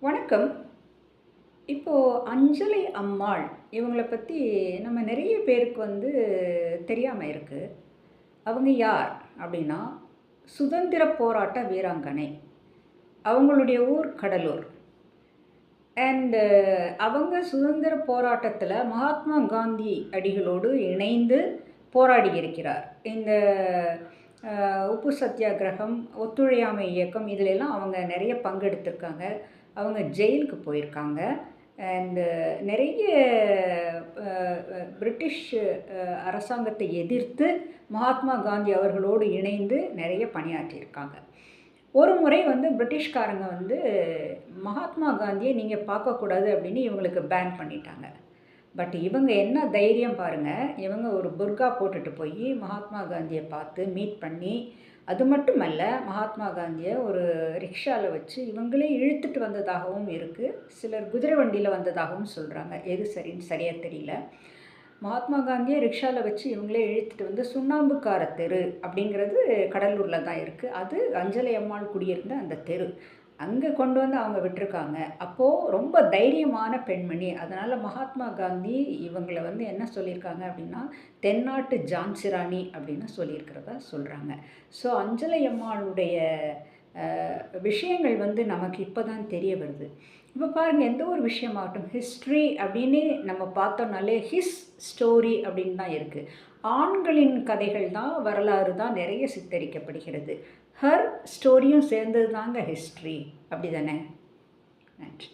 வணக்கம். இப்போது அஞ்சலை அம்மாள் இவங்கள பற்றி நம்ம நிறைய பேருக்கு தெரியாமல் இருக்குது. அவங்க யார் அப்படின்னா, சுதந்திர போராட்ட வீராங்கனை. அவங்களுடைய ஊர் கடலூர். அண்டு அவங்க சுதந்திர போராட்டத்தில் மகாத்மா காந்தி அடிகளோடு இணைந்து போராடி இருக்கிறார். இந்த உப்பு சத்தியாகிரகம், ஒத்துழையாமை இயக்கம் இதிலெல்லாம் அவங்க நிறைய பங்கெடுத்திருக்காங்க. அவங்க ஜெயிலுக்கு போயிருக்காங்க. அண்டு நிறைய பிரிட்டிஷ் அரசாங்கத்தை எதிர்த்து மகாத்மா காந்தி அவர்களோடு இணைந்து நிறைய பணியாற்றியிருக்காங்க. ஒரு முறை பிரிட்டிஷ்காரங்க மகாத்மா காந்தியை நீங்கள் பார்க்கக்கூடாது அப்படின்னு இவங்களுக்கு பேன் பண்ணிட்டாங்க. பட் இவங்க என்ன தைரியம் பாருங்கள், இவங்க ஒரு புர்கா போட்டுட்டு போய் மகாத்மா காந்தியை பார்த்து மீட் பண்ணி, அது மட்டுமல்ல மகாத்மா காந்தியை ஒரு ரிக்ஷாவில் வச்சு இவங்களே இழுத்துட்டு வந்ததாகவும் இருக்குது. சிலர் குதிரை வண்டியில் வந்ததாகவும் சொல்கிறாங்க. எது சரின்னு சரியாக தெரியல. மகாத்மா காந்தியை ரிக்ஷாவில் வச்சு இவங்களே இழுத்துட்டு சுண்ணாம்புக்கார தெரு அப்படிங்கிறது கடலூரில் தான் இருக்குது. அது அஞ்சலை அம்மாள் குடியிருந்த அந்த தெரு. அங்கே கொண்டு அவங்க விட்டுருக்காங்க. அப்போது ரொம்ப தைரியமான பெண்மணி. அதனால் மகாத்மா காந்தி இவங்களை என்ன சொல்லியிருக்காங்க அப்படின்னா, தென்னாட்டு ஜான்சி ராணி அப்படின்னு சொல்லியிருக்கிறதா சொல்கிறாங்க. ஸோ அஞ்சலை அம்மாளுடைய விஷயங்கள் நமக்கு இப்போ தான் தெரிய வருது. இப்போ பாருங்கள், எந்த ஒரு விஷயமாகட்டும் ஹிஸ்ட்ரி அப்படின்னு நம்ம பார்த்தோம்னாலே ஹிஸ் ஸ்டோரி அப்படின்னு தான் இருக்குது. ஆண்களின் கதைகள் தான், வரலாறு தான் நிறைய சித்தரிக்கப்படுகிறது. ஹர் ஸ்டோரியும் சேர்ந்தது தாங்க ஹிஸ்ட்ரி. அப்படி தானே? நன்றி.